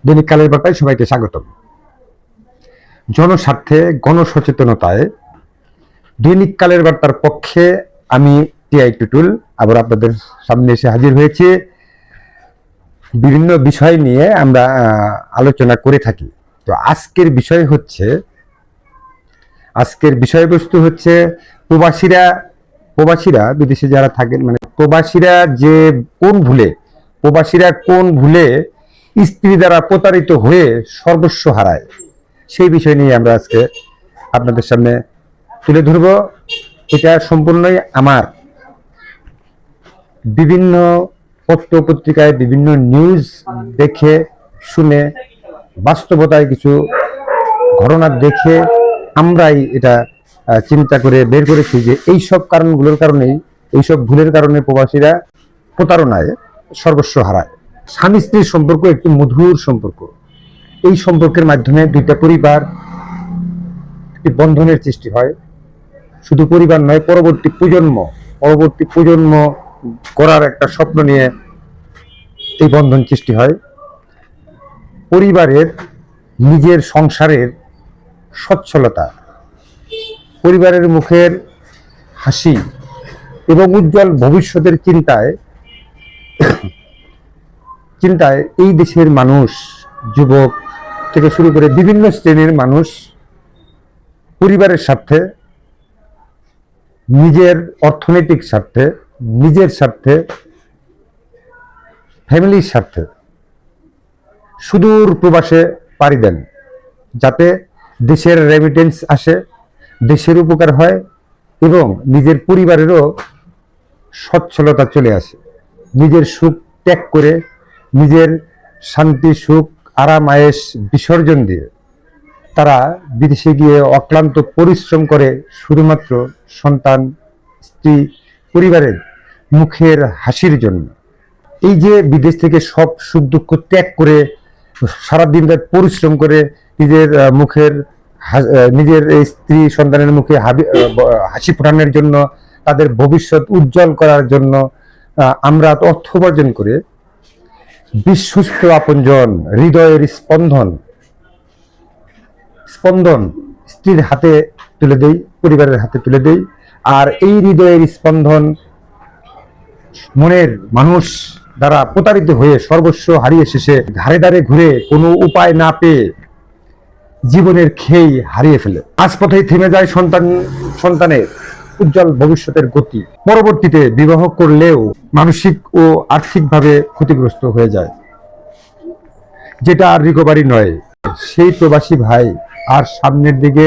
দৈনিক কালের বার্তায় সবাইকে স্বাগতম। জনস্বার্থে গণসচেতনতায় দৈনিক কালের বার্তার পক্ষে আমি টিআই টুটুল আবার আপনাদের সামনে এসে হাজির হয়েছি। বিভিন্ন বিষয় নিয়ে আমরা আলোচনা করে থাকি। তো আজকের বিষয়বস্তু হচ্ছে প্রবাসীরা বিদেশে যারা থাকেন, মানে প্রবাসীরা কোন ভুলে স্ত্রী দ্বারা প্রতারিত হয়ে সর্বস্ব হারায়, সেই বিষয় নিয়ে আমরা আজকে আপনাদের সামনে তুলে ধরব। এটা সম্পূর্ণই আমার বিভিন্ন পত্র পত্রিকায় বিভিন্ন নিউজ দেখে শুনে বাস্তবতায় কিছু ঘটনা দেখে আমরাই এটা চিন্তা করে বের করেছি যে এইসব ভুলের কারণে প্রবাসীরা প্রতারণায় সর্বস্ব হারায়। স্বামী স্ত্রীর সম্পর্ক একটি মধুর সম্পর্ক। এই সম্পর্কের মাধ্যমে দুইটা পরিবার, একটি বন্ধনের সৃষ্টি হয়। শুধু পরিবার নয়, পরবর্তী প্রজন্ম করার একটা স্বপ্ন নিয়ে এই বন্ধন সৃষ্টি হয়। পরিবারের নিজের সংসারের সচ্ছলতা, পরিবারের মুখের হাসি এবং উজ্জ্বল ভবিষ্যতের চিন্তায় এই দেশের মানুষ, যুবক থেকে শুরু করে বিভিন্ন শ্রেণীর মানুষ পরিবারের স্বার্থে, নিজের অর্থনৈতিক স্বার্থে, নিজের স্বার্থে, ফ্যামিলির স্বার্থে সুদূর প্রবাসে পাড়ি দেন, যাতে দেশের রেমিটেন্স আসে, দেশের উপকার হয় এবং নিজের পরিবারেরও সচ্ছলতা চলে আসে। নিজের সুখ ত্যাগ করে, নিজের শান্তি, সুখ, আরাম আয়েশ বিসর্জন দিয়ে তারা বিদেশে গিয়ে অক্লান্ত পরিশ্রম করে শুধুমাত্র সন্তান, স্ত্রী, পরিবারের মুখের হাসির জন্য। এই যে বিদেশ থেকে সব সুখ দুঃখ ত্যাগ করে সারাদিন রাত পরিশ্রম করে নিজের স্ত্রী সন্তানের মুখে হাসি ফোটানোর জন্য, তাদের ভবিষ্যৎ উজ্জ্বল করার জন্য আমরা অর্থ উপার্জন করে বিশ্বস্ত আপনজন, হৃদয়ের স্পন্দন স্ত্রীর হাতে তুলে দেই, পরিবারের হাতে তুলে দেই। আর এই হৃদয়ের স্পন্দন মনের মানুষ দ্বারা প্রতারিত হয়ে সর্বস্ব হারিয়ে শেষে ধারে ধারে ঘুরে কোনো উপায় না পেয়ে জীবনের খেই হারিয়ে ফেলে। আজপথেই থেমে যায় সন্তানের উজ্জ্বল ভবিষ্যতের গতি। পরবর্তীতে বিবাহ করলেও মানসিক ও আর্থিকভাবে ক্ষতিগ্রস্ত হয়ে যায়, যেটা আর রিকভারি নয়। সেই প্রবাসী ভাই আর সামনের দিকে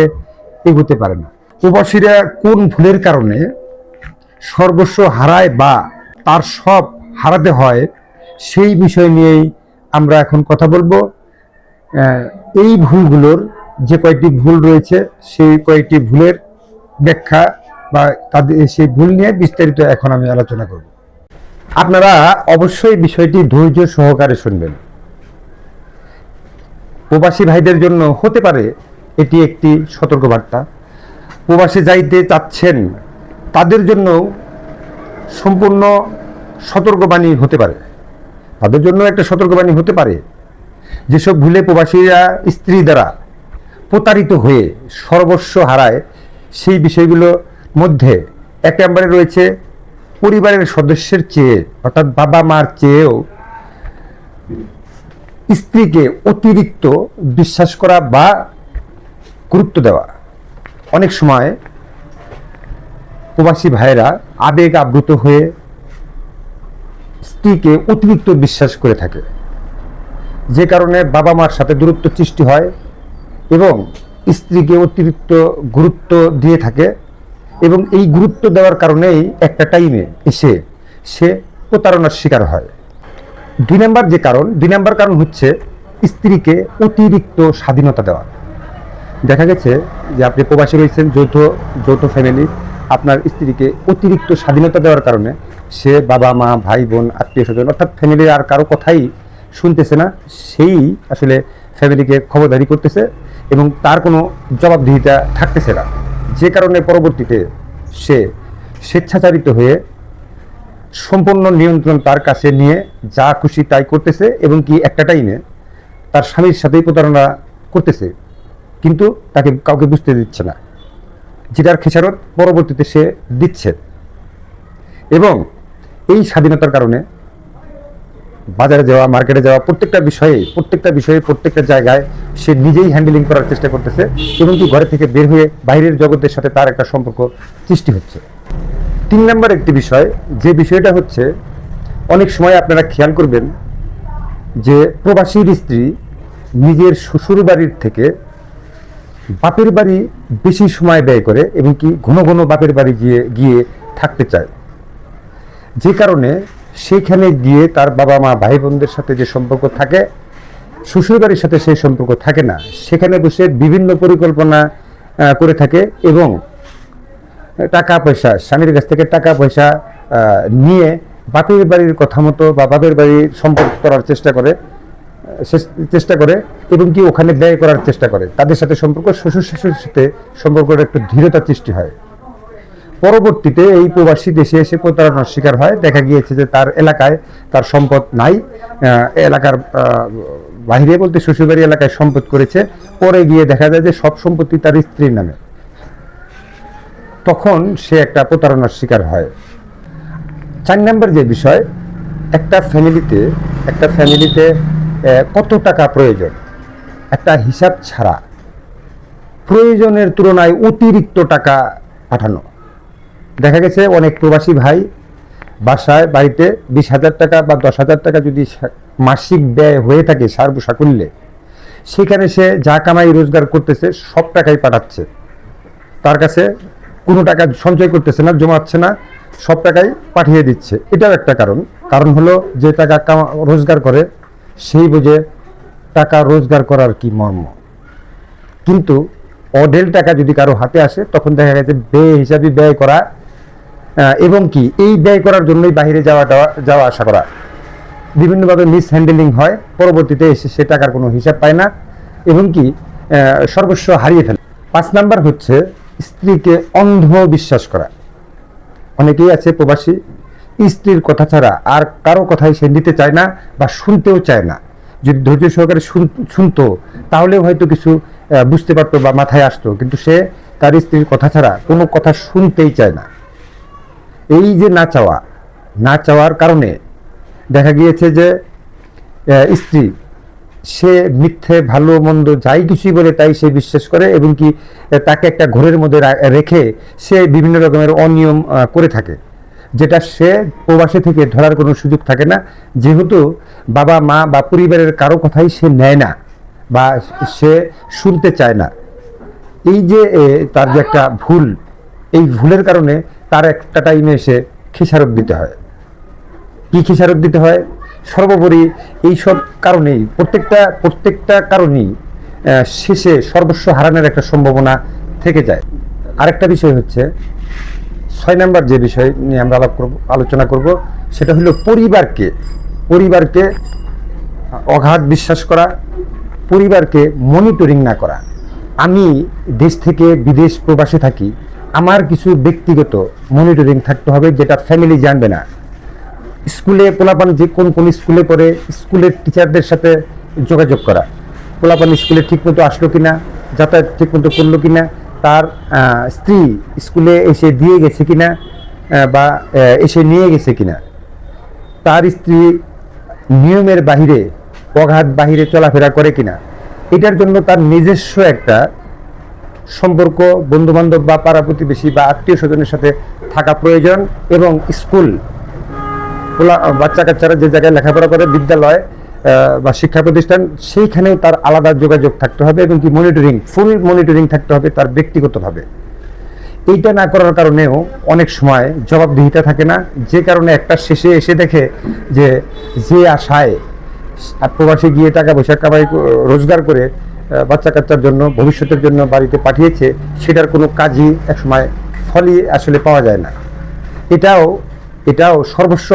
এগোতে পারে না। প্রবাসীরা কোন ভুলের কারণে সর্বস্ব হারায় বা তার সব হারাতে হয়, সেই বিষয় নিয়েই আমরা এখন কথা বলবো। এই ভুলগুলোর যে কয়েকটি ভুল রয়েছে, সেই কয়েকটি ভুলের ব্যাখ্যা বা তাদের সেই ভুল নিয়ে বিস্তারিত এখন আমি আলোচনা করব। আপনারা অবশ্যই বিষয়টি ধৈর্য সহকারে শুনবেন। প্রবাসী ভাইদের জন্য হতে পারে এটি একটি সতর্কবার্তা। প্রবাসে যাইতে চাচ্ছেন তাদের জন্য সম্পূর্ণ সতর্কবাণী হতে পারে, তাদের জন্য একটা সতর্কবাণী হতে পারে। যেসব ভুলে প্রবাসীরা স্ত্রী দ্বারা প্রতারিত হয়ে সর্বস্ব হারায়, সেই বিষয়গুলোর মধ্যে এক নম্বরে রয়েছে পরিবারের সদস্যের চেয়ে, অর্থাৎ বাবা মার চেয়েও স্ত্রীকে অতিরিক্ত বিশ্বাস করা বা গুরুত্ব দেওয়া। অনেক সময় প্রবাসী ভাইয়েরা আবেগ আপ্লুত হয়ে স্ত্রীকে অতিরিক্ত বিশ্বাস করে থাকে, যে কারণে বাবা মার সাথে দূরত্ব সৃষ্টি হয় এবং স্ত্রীকে অতিরিক্ত গুরুত্ব দিয়ে থাকে। এবং এই গুরুত্ব দেওয়ার কারণেই একটা টাইমে এসে সে প্রতারণার শিকার হয়। দুই নাম্বার কারণ হচ্ছে স্ত্রীকে অতিরিক্ত স্বাধীনতা দেওয়া। দেখা গেছে যে আপনি প্রবাসী রয়েছেন, যৌথ ফ্যামিলি, আপনার স্ত্রীকে অতিরিক্ত স্বাধীনতা দেওয়ার কারণে সে বাবা মা, ভাই বোন, আত্মীয় স্বজন অর্থাৎ ফ্যামিলির আর কারো কথাই শুনতেছে না। সেই আসলে ফ্যামিলিকে খবরদারি করতেছে এবং তার কোনো জবাবদিহিতা থাকতেছে না, যে কারণে পরবর্তীতে সে স্বেচ্ছাচারিত হয়ে সম্পূর্ণ নিয়ন্ত্রণ তার কাছে নিয়ে যা খুশি তাই করতেছে এবং কি একটা টাইমে তার স্বামীর সাথেই প্রতারণা করতেছে, কিন্তু তাকে কাউকে বুঝতে দিচ্ছে না, যেটার খেসারত পরবর্তীতে সে দিচ্ছে। এবং এই স্বাধীনতার কারণে বাজারে যাওয়া, মার্কেটে যাওয়া, প্রত্যেকটা বিষয়ে প্রত্যেকটা জায়গায় সে নিজেই হ্যান্ডেলিং করার চেষ্টা করতেছে, এবং কি ঘরে থেকে বের হয়ে বাইরের জগতের সাথে তার একটা সম্পর্ক সৃষ্টি হচ্ছে। 3 নম্বর একটি বিষয়, যে বিষয়টা হচ্ছে অনেক সময় আপনারা খেয়াল করবেন যে প্রবাসীর স্ত্রী নিজের শ্বশুর বাড়ির থেকে বাপের বাড়ি বেশি সময় ব্যয় করে, এবং কি ঘন ঘন বাপের বাড়ি গিয়ে থাকতে চায়, যে কারণে সেখানে গিয়ে তার বাবা মা ভাই বোনদের সাথে যে সম্পর্ক থাকে, শ্বশুরবাড়ির সাথে সেই সম্পর্ক থাকে না। সেখানে বসে বিভিন্ন পরিকল্পনা করে থাকে, এবং টাকা পয়সা, স্বামীর কাছ থেকে টাকা পয়সা নিয়ে বাপের বাড়ির কথা মতো বা বাপের বাড়ির সম্পর্ক করার চেষ্টা করে, এবং কি ওখানে ব্যয় করার চেষ্টা করে। তাদের সাথে সম্পর্ক, শ্বশুর শাশুড়ির সাথে সম্পর্কের একটু ধীরতা সৃষ্টি হয়। পরবর্তীতে এই প্রবাসী দেশে এসে প্রতারণার শিকার হয়। দেখা গিয়েছে যে তার এলাকায় তার সম্পদ নাই, এলাকার বাহিরে বলতে শ্বশুরবাড়ি এলাকায় সম্পদ করেছে, পরে গিয়ে দেখা যায় যে সব সম্পত্তি তার স্ত্রীর নামে। তখন সে একটা প্রতারণার শিকার হয়। 4 নম্বর যে বিষয়, একটা ফ্যামিলিতে কত টাকা প্রয়োজন, একটা হিসাব ছাড়া প্রয়োজনের তুলনায় অতিরিক্ত টাকা পাঠানো। দেখা গেছে অনেক প্রবাসী ভাই বাড়িতে 20,000 টাকা বা 10,000 টাকা যদি মাসিক ব্যয় হয়ে থাকে সাকুল্যে, সেখানে সে যা কামাই রোজগার করতেছে সব টাকাই পাঠাচ্ছে, তার কাছে কোনো টাকা সঞ্চয় করতেছে না, জমাচ্ছে না, সব টাকাই পাঠিয়ে দিচ্ছে। এটাও একটা কারণ হলো যে টাকা রোজগার করে সেই বুঝে টাকা রোজগার করার কি মর্ম। কিন্তু অঢেল টাকা যদি কারো হাতে আসে, তখন দেখা গেছে বেহিসাবি ব্যয় করা, এবং কি এই ব্যয় করার জন্যই বাইরে যাওয়া আসা করা, বিভিন্নভাবে মিসহ্যান্ডেলিং হয়। পরবর্তীতে এসে সে টাকার কোনো হিসাব পায় না, এবং কি সর্বস্ব হারিয়ে ফেলে। 5 নাম্বার হচ্ছে স্ত্রীকে অন্ধ বিশ্বাস করা। অনেকেই আছে প্রবাসী, স্ত্রীর কথা ছাড়া আর কারো কথাই সে নিতে চায় না বা শুনতেও চায় না। যদি ধৈর্য সহকারে শুনতো তাহলেও হয়তো কিছু বুঝতে পারতো বা মাথায় আসতো, কিন্তু সে তার স্ত্রীর কথা ছাড়া কোনো কথা শুনতেই চায় না। এই যে না চাওয়ার কারণে দেখা গিয়েছে যে স্ত্রী সে মিথ্যে ভালো মন্দ যাই কিছুই বলে তাই সে বিশ্বাস করে, এবং কি তাকে একটা ঘরের মধ্যে রেখে সে বিভিন্ন রকমের অনিয়ম করে থাকে, যেটা সে প্রবাসী থেকে ধরার কোনো সুযোগ থাকে না, যেহেতু বাবা মা বা পরিবারের কারো কথাই সে নেয় না বা সে শুনতে চায় না। এই যে তার যে একটা ভুল, এই ভুলের কারণে তার একটা টাইমে এসে খেসারত দিতে হয়। কি খেসারত দিতে হয়? সর্বোপরি এইসব কারণেই প্রত্যেকটা কারণেই শেষে সর্বস্ব হারানোর একটা সম্ভাবনা থেকে যায়। আরেকটা বিষয় হচ্ছে 6 নম্বর যে বিষয় নিয়ে আমরা আলোচনা করব, সেটা হলো পরিবারকে অগাধ বিশ্বাস করা, পরিবারকে মনিটরিং না করা। আমি দেশ থেকে বিদেশ প্রবাসে থাকি, আমার কিছু ব্যক্তিগত মনিটরিং থাকতে হবে, যেটা ফ্যামিলি জানবে না। স্কুলে পোলাপান যে কোন স্কুলে পড়ে, স্কুলের টিচারদের সাথে যোগাযোগ করা, পোলাপান স্কুলে ঠিকমতো আসলো কিনা, যাতায়াত ঠিকমতো করলো কিনা, তার স্ত্রী স্কুলে এসে দিয়ে গেছে কিনা বা এসে নিয়ে গেছে কিনা, তার স্ত্রী নিয়মের বাহিরে অগাধ বাহিরে চলাফেরা করে কিনা। এটার জন্য তার নিজস্ব একটা সম্পর্ক বন্ধুবান্ধব বা পাড়া প্রতিবেশী বা আত্মীয় স্বজনের সাথে থাকা প্রয়োজন। এবং স্কুল বাচ্চা কাচ্চারা যে জায়গায় লেখাপড়া করে, বিদ্যালয় বা শিক্ষা প্রতিষ্ঠান, সেইখানেও তার আলাদা যোগাযোগ থাকতে হবে, এবং কি ফুল মনিটরিং থাকতে হবে তার ব্যক্তিগতভাবে। এইটা না করার কারণেও অনেক সময় জবাবদিহিতা থাকে না, যে কারণে একটা শেষে এসে দেখে যে আশায় প্রবাসে গিয়ে টাকা পয়সা রোজগার করে বাচ্চা কাচ্চার জন্য, ভবিষ্যতের জন্য বাড়িতে পাঠিয়েছে, সেটার কোনো কাজই একসময় ফলই আসলে পাওয়া যায় না। এটাও সর্বস্ব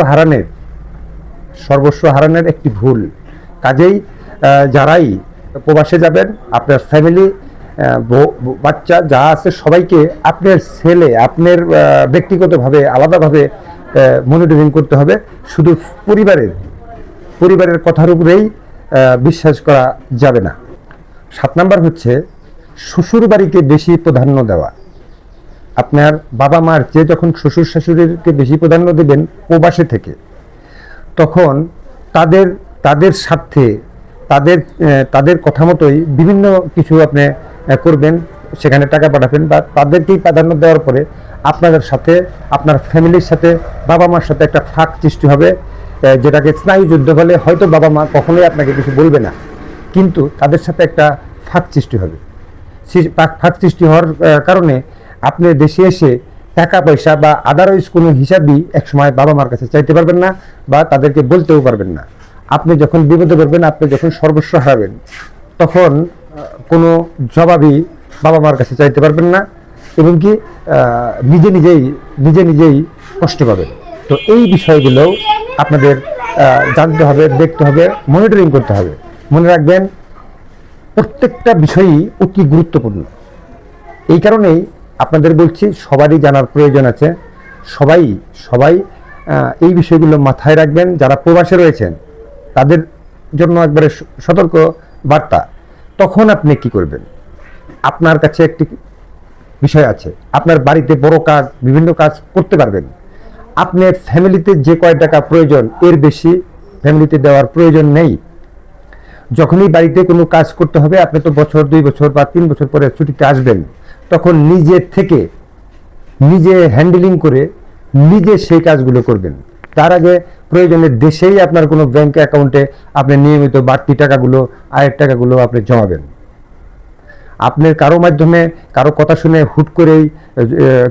হারানোর একটি ভুল। কাজেই যারাই প্রবাসে যাবেন, আপনার ফ্যামিলি, বাচ্চা যা আছে সবাইকে আপনার আপনার ব্যক্তিগতভাবে আলাদাভাবে মনিটরিং করতে হবে। শুধু পরিবারের কথার উপরেই বিশ্বাস করা যাবে না। 7 নাম্বার হচ্ছে শ্বশুর বাড়িকে বেশি প্রাধান্য দেওয়া। আপনার বাবা মার চেয়ে যখন শ্বশুর শাশুড়িকে বেশি প্রাধান্য দেবেন প্রবাসে থেকে, তখন তাদের স্বার্থে তাদের কথা মতোই বিভিন্ন কিছু আপনি করবেন, সেখানে টাকা পাঠাবেন বা তাদেরকেই প্রাধান্য দেওয়ার পরে আপনাদের সাথে, আপনার ফ্যামিলির সাথে, বাবা মার সাথে একটা ফাঁক সৃষ্টি হবে, যেটাকে স্নায়ু যুদ্ধ বলে। হয়তো বাবা মা কখনোই আপনাকে কিছু বলবে না, কিন্তু তাদের সাথে একটা ফাঁক সৃষ্টি হবে। সেই ফাঁক সৃষ্টি হওয়ার কারণে আপনি দেশে এসে টাকা পয়সা বা আদারওয়াইজ কোনো হিসাবই একসময় বাবা মার কাছে চাইতে পারবেন না বা তাদেরকে বলতেও পারবেন না। আপনি যখন বিপদে পড়বেন, আপনি যখন সর্বস্ব হারাবেন, তখন কোনো জবাবই বাবা মার কাছে চাইতে পারবেন না, এবং কি নিজে নিজেই কষ্ট পাবেন। তো এই বিষয়গুলো আপনাদের জানতে হবে, দেখতে হবে, মনিটরিং করতে হবে। মনে রাখবেন, প্রত্যেকটা বিষয়ই অতি গুরুত্বপূর্ণ। এই কারণেই আপনাদের বলছি, সবারই জানার প্রয়োজন আছে। সবাই এই বিষয়গুলো মাথায় রাখবেন। যারা প্রবাসে রয়েছেন তাদের জন্য একবারে সতর্ক বার্তা। তখন আপনি কি করবেন? আপনার কাছে একটি বিষয় আছে, আপনার বাড়িতে বড় কাজ, বিভিন্ন কাজ করতে পারবেন। আপনার ফ্যামিলিতে যে কয় টাকা প্রয়োজন, এর বেশি ফ্যামিলিতে দেওয়ার প্রয়োজন নেই। যখনই বাড়িতে কোনো কাজ করতে হবে, আপনি তো বছর, 2 বছর বা 3 বছর পরে ছুটিতে আসবেন, তখন নিজে হ্যান্ডেলিং করে নিজে সেই কাজগুলো করবেন। তার আগে প্রয়োজনে দেশেই আপনার কোনো ব্যাংক অ্যাকাউন্টে আপনি নিয়মিত বাড়তি টাকাগুলো, আয়ের টাকাগুলো আপনি জমাবেন। আপনার কারো মাধ্যমে, কারো কথা শুনে হুট করেই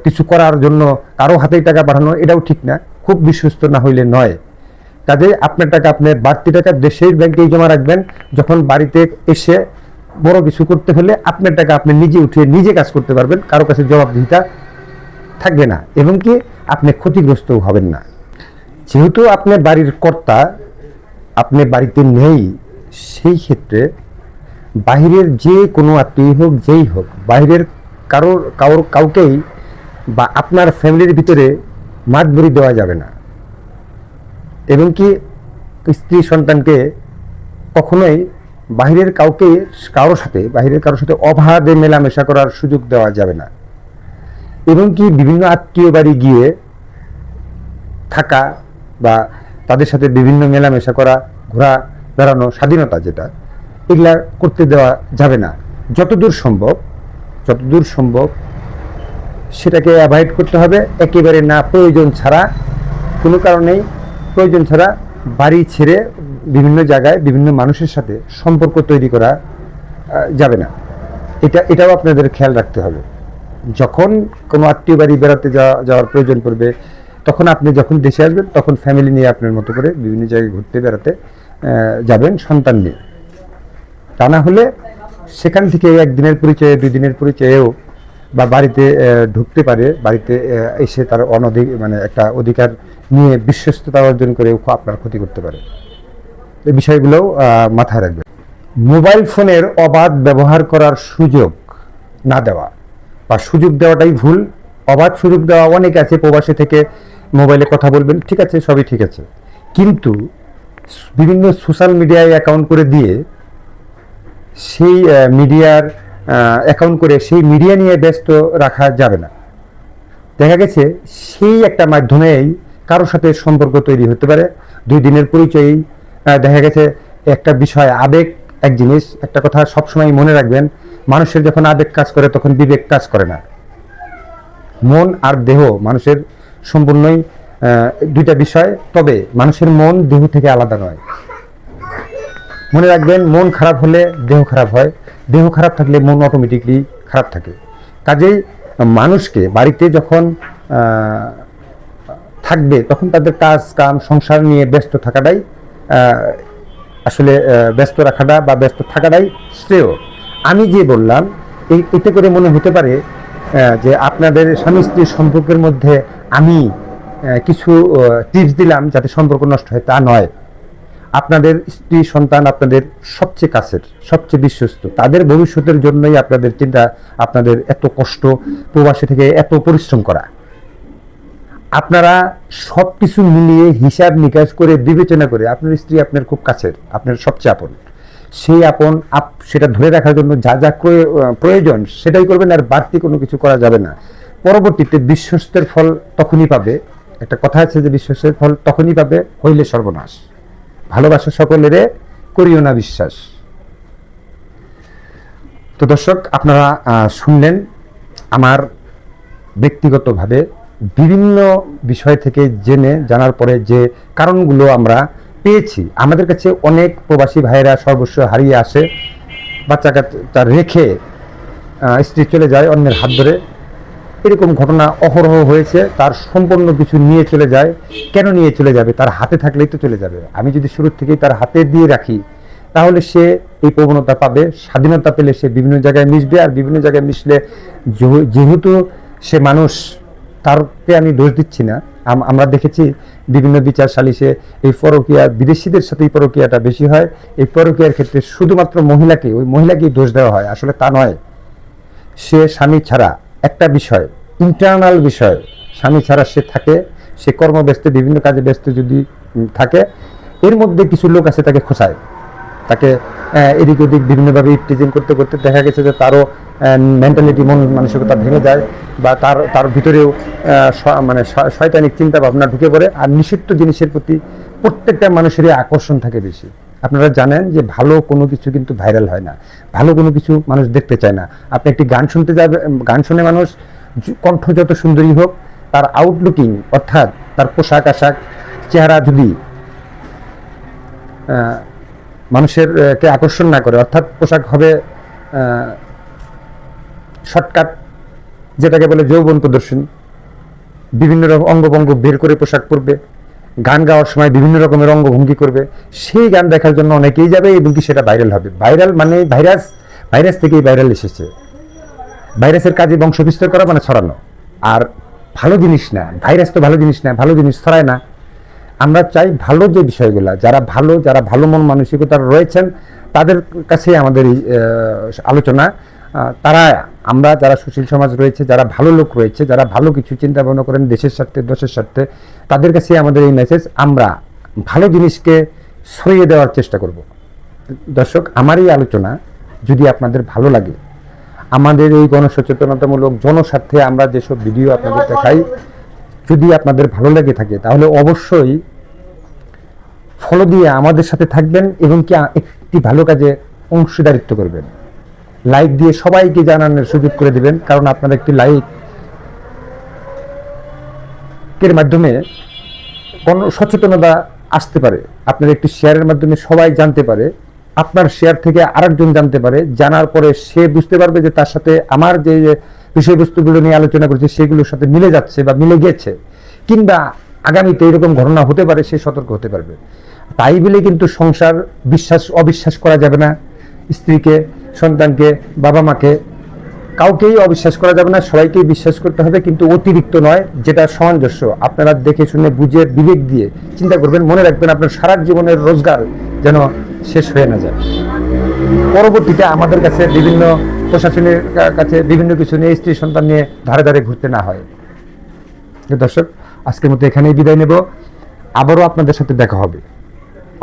কিছু করার জন্য কারো হাতেই টাকা পাঠানো, এটাও ঠিক না, খুব বিশ্বস্ত না হইলে নয়। কাজে আপনার টাকা, আপনার বাড়তি টাকা দেশের ব্যাংকেই জমা রাখবেন। যখন বাড়িতে এসে বড় কিছু করতে হলে আপনার টাকা আপনি নিজে উঠিয়ে নিজে কাজ করতে পারবেন, কারো কাছে জবাবদিহিতা থাকবে না, এবং কি আপনি ক্ষতিগ্রস্তও হবেন না। যেহেতু আপনার বাড়ির কর্তা, আপনি বাড়িতে নেই, সেই ক্ষেত্রে বাহিরের যে কোনো আত্মীয় হোক, যেই হোক, বাহিরের কাউকেই বা আপনার ফ্যামিলির ভিতরে মাতবরি দেওয়া যাবে না, এবং কি স্ত্রী সন্তানকে কখনোই বাহিরের কারোর সাথে অবাধে মেলামেশা করার সুযোগ দেওয়া যাবে না, এবং কি বিভিন্ন আত্মীয় বাড়ি গিয়ে থাকা বা তাদের সাথে বিভিন্ন মেলামেশা করা, ঘোরা বেড়ানো, স্বাধীনতা যেটা, এগুলা করতে দেওয়া যাবে না। যতদূর সম্ভব সেটাকে অ্যাভয়েড করতে হবে। একেবারে না প্রয়োজন ছাড়া, কোনো কারণেই প্রয়োজন ছাড়া বাড়ি ছেড়ে বিভিন্ন জায়গায় বিভিন্ন মানুষের সাথে সম্পর্ক তৈরি করা যাবে না। এটাও আপনাদের খেয়াল রাখতে হবে। যখন কোনো আত্মীয় বাড়ি বেড়াতে যাওয়ার প্রয়োজন পড়বে, তখন আপনি যখন দেশে আসবেন, তখন ফ্যামিলি নিয়ে আপনার মতো করে বিভিন্ন জায়গায় ঘুরতে বেড়াতে যাবেন সন্তান নিয়ে। তা না হলে সেখান থেকে 1 দিনের পরিচয়ে, 2 দিনের পরিচয়েও বা বাড়িতে ঢুকতে পারে, বাড়িতে এসে তার একটা অধিকার নিয়ে বিশ্বস্ততা অর্জন করে আপনার ক্ষতি করতে পারে। এই বিষয়গুলোও মাথায় রাখবেন। মোবাইল ফোনের অবাধ ব্যবহার করার সুযোগ না দেওয়া, বা সুযোগ দেওয়াটাই ভুল। অবাধ সুযোগ দেওয়া অনেক আছে, প্রবাসী থেকে মোবাইলে কথা বলবেন, ঠিক আছে, সবই ঠিক আছে, কিন্তু বিভিন্ন সোশ্যাল মিডিয়ায় অ্যাকাউন্ট করে দিয়ে সেই সেই মিডিয়া নিয়ে ব্যস্ত রাখা যাবে না। দেখা গেছে সেই একটা মাধ্যমেই কারোর সাথে সম্পর্ক তৈরি হতে পারে। 2 দিনের পরিচয়েই দেখা গেছে একটা বিষয়, আবেগ এক জিনিস, একটা কথা সবসময় মনে রাখবেন, মানুষের যখন আবেগ কাজ করে তখন বিবেক কাজ করে না। মন আর দেহ মানুষের সম্পূর্ণই 2টা বিষয়, তবে মানুষের মন দেহ থেকে আলাদা নয়। মনে রাখবেন, মন খারাপ হলে দেহ খারাপ হয়, দেহ খারাপ থাকলে মন অটোমেটিকলি খারাপ থাকে। কাজেই মানুষকে বাড়িতে যখন থাকবে, তখন তাদের কাজ কাম সংসার নিয়ে ব্যস্ত থাকাটাই আসলে ব্যস্ত রাখাটা বা ব্যস্ত থাকাটাই শ্রেয়। আমি যে বললাম, এতে করে মনে হতে পারে যে আপনাদের স্বামী স্ত্রীর সম্পর্কের মধ্যে আমি কিছু টিপস দিলাম যাতে সম্পর্ক নষ্ট হয়, তা নয়। আপনাদের স্ত্রী সন্তান আপনাদের সবচেয়ে কাছের, সবচেয়ে বিশ্বস্ত, তাদের ভবিষ্যতের জন্যই আপনাদের চিন্তা, আপনাদের এত কষ্ট, প্রবাসী থেকে এত পরিশ্রম করা। আপনারা সবকিছু মিলিয়ে হিসাব নিকাশ করে বিবেচনা করে, আপনার স্ত্রী আপনার খুব কাছের, আপনার সবচেয়ে আপন, সেই আপন সেটা ধরে রাখার জন্য যা যা প্রয়োজন সেটাই করবেন, আর বাড়তি কোনো কিছু করা যাবে না। পরবর্তীতে বিশ্বস্তের ফল তখনই পাবে। একটা কথা আছে যে বিশ্বস্তের ফল তখনই পাবে হইলে সর্বনাশ। ভালোবাসা সকলেরে, করিও না বিশ্বাস। তো দর্শক, আপনারা শুনলেন আমার ব্যক্তিগতভাবে বিভিন্ন বিষয় থেকে জানার পরে যে কারণগুলো আমরা পেয়েছি। আমাদের কাছে অনেক প্রবাসী ভাইয়েরা সর্বস্ব হারিয়ে আসে, বাচ্চা কাচ্চা রেখে স্ত্রী চলে যায় অন্যের হাত ধরে। এরকম ঘটনা অহরহ হয়েছে। তার সম্পূর্ণ কিছু নিয়ে চলে যায়। কেন নিয়ে চলে যাবে? তার হাতে থাকলেই তো চলে যাবে। আমি যদি শুরু থেকেই তার হাতে দিয়ে রাখি, তাহলে সে এই প্রবণতা পাবে। স্বাধীনতা পেলে সে বিভিন্ন জায়গায় মিশবে, আর বিভিন্ন জায়গায় মিশলে যেহেতু সে মানুষ, তারকে আমি দোষ দিচ্ছি না। আমরা দেখেছি বিভিন্ন বিচার সালিশে এই পরকীয়া, বিদেশিদের সাথে এই পরকীয়াটা বেশি হয়। এই পরকীয়ার ক্ষেত্রে শুধুমাত্র ওই মহিলাকেই দোষ দেওয়া হয়। আসলে তা নয়। সে স্বামী ছাড়া একটা বিষয়, ইন্টারনাল বিষয়, স্বামী ছাড়া সে থাকে, সে কর্মব্যস্ত, বিভিন্ন কাজে ব্যস্ত যদি থাকে, এর মধ্যে কিছু লোক আছে তাকে খোঁচায়, তাকে এদিক ওদিক বিভিন্নভাবে ইফটিজিং করতে করতে দেখা গেছে যে তারও মেন্টালিটি, মন মানসিকতা ভেঙে যায়, বা তার ভিতরেও মানে শয়তানিক চিন্তা ভাবনা ঢুকে পড়ে। আর নিষিদ্ধ জিনিসের প্রতি প্রত্যেকটা মানুষেরই আকর্ষণ থাকে বেশি। আপনারা জানেন যে ভালো কোনো কিছু কিন্তু ভাইরাল হয় না, ভালো কোনো কিছু মানুষ দেখতে চায় না। আপনি একটি গান শুনতে যাবে, গান শুনে মানুষ কণ্ঠ যত সুন্দরী হোক, তার আউটলুকিং অর্থাৎ তার পোশাক আশাক, চেহারা যদি মানুষেরকে আকর্ষণ না করে, অর্থাৎ পোশাক হবে শর্টকাট, যেটাকে বলে যৌবন প্রদর্শনী, বিভিন্ন রকম অঙ্গভঙ্গ বের করে পোশাক পরবে, গান গাওয়ার সময় বিভিন্ন রকমের অঙ্গভঙ্গি করবে, সেই গান দেখার জন্য অনেকেই যাবে এবং কি সেটা ভাইরাল হবে। ভাইরাল মানে ভাইরাস থেকেই ভাইরাল এসেছে। ভাইরাসের কাজে বংশ বিস্তার করা মানে ছড়ানো, আর ভালো জিনিস না। ভাইরাস তো ভালো জিনিস না, ভালো জিনিস ছড়ায় না। আমরা চাই ভালো যে বিষয়গুলো, যারা ভালো মন মানসিকতার রয়েছেন তাদের কাছে আমাদের এই আলোচনা। আমরা যারা সুশীল সমাজ রয়েছে, যারা ভালো লোক রয়েছে, যারা ভালো কিছু চিন্তা ভাবনা করেন দেশের স্বার্থে, দেশের স্বার্থে, তাদের কাছে আমাদের এই মেসেজ। আমরা ভালো জিনিসকে ছড়িয়ে দেওয়ার চেষ্টা করব। দর্শক, আমার এই আলোচনা যদি আপনাদের ভালো লাগে, আমাদের এই গণসচেতনতামূলক জনস্বার্থে আমরা যেসব ভিডিও আপনাদের দেখাই, যদি আপনাদের ভালো লেগে থাকে, তাহলে অবশ্যই ফলো দিয়ে আমাদের সাথে থাকবেন এবং কি একটি ভালো কাজে অংশীদারিত্ব করবেন। লাইক দিয়ে সবাইকে জানানোর সুযোগ করে দিবেন, কারণ আপনার একটি লাইকের মাধ্যমে সচেতনতা আসতে পারে। আপনার একটি শেয়ারের মাধ্যমে সবাই জানতে পারে, আপনার শেয়ার থেকে আরেকজন জানতে পারে। জানার পরে সে বুঝতে পারবে যে তার সাথে আমার যে বিষয়বস্তুগুলো নিয়ে আলোচনা করছি সেগুলোর সাথে মিলে যাচ্ছে বা মিলে গেছে, কিংবা আগামীতে এরকম ঘটনা হতে পারে, সে সতর্ক হতে পারবে। তাই বলে কিন্তু সংসার অবিশ্বাস করা যাবে না। স্ত্রীকে, সন্তানকে, বাবা মাকে, কাউকেই অবিশ্বাস করা যাবে না। সবাইকেই বিশ্বাস করতে হবে, কিন্তু অতিরিক্ত নয়, যেটা সামঞ্জস্য। আপনারা দেখে শুনে বুঝে বিবেক দিয়ে চিন্তা করবেন। মনে রাখবেন, আপনার সারা জীবনের রোজগার যেন শেষ হয়ে না যায়। পরবর্তীতে আমাদের কাছে বিভিন্ন প্রশাসনের কাছে বিভিন্ন কিছু নিয়ে, স্ত্রী সন্তান নিয়ে ধারে ধারে ঘুরতে না হয়। দর্শক, আজকের মতো এখানেই বিদায় নেব। আবারও আপনাদের সাথে দেখা হবে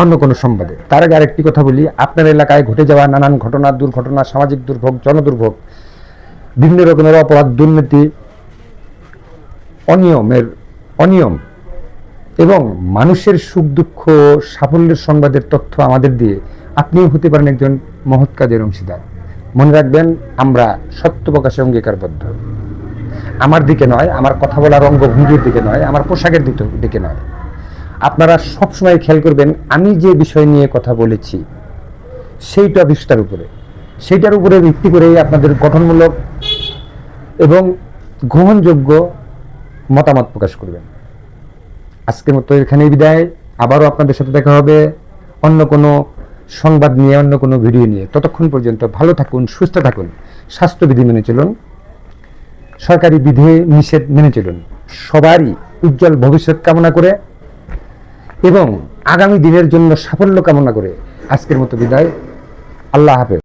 অন্য কোনো সংবাদে। তার আগে আরেকটি কথা বলি, আপনার এলাকায় ঘটে যাওয়া নানান ঘটনা, দুর্ঘটনা, সামাজিক দুর্ভোগ, জনদুর্ভোগ, বিভিন্ন রকমের অপরাধ, দুর্নীতি, অনিয়ম এবং মানুষের সুখ দুঃখ, সাফল্যের সংবাদের তথ্য আমাদের দিয়ে আপনিও হতে পারেন একজন মহৎ কাজের অংশীদার। মনে রাখবেন, আমরা সত্য প্রকাশে অঙ্গীকারবদ্ধ। আমার দিকে নয়, আমার কথা বলার অঙ্গভঙ্গির দিকে নয়, আমার পোশাকের দিকে নয়। আপনারা সবসময় খেয়াল করবেন, আমি যে বিষয় নিয়ে কথা বলেছি সেইটার উপরে ভিত্তি করেই আপনাদের গঠনমূলক এবং গ্রহণযোগ্য মতামত প্রকাশ করবেন। আজকের মতো এখানেই বিদায়। আবারও আপনাদের সাথে দেখা হবে অন্য কোনো সংবাদ নিয়ে, অন্য কোনো ভিডিও নিয়ে। ততক্ষণ পর্যন্ত ভালো থাকুন, সুস্থ থাকুন, স্বাস্থ্যবিধি মেনে চলুন, সরকারি বিধি নিষেধ মেনে চলুন। সবারই উজ্জ্বল ভবিষ্যৎ কামনা করে এবং আগামী দিনের জন্য সাফল্য কামনা করে আজকের মতো বিদায়। আল্লাহ হাফেজ।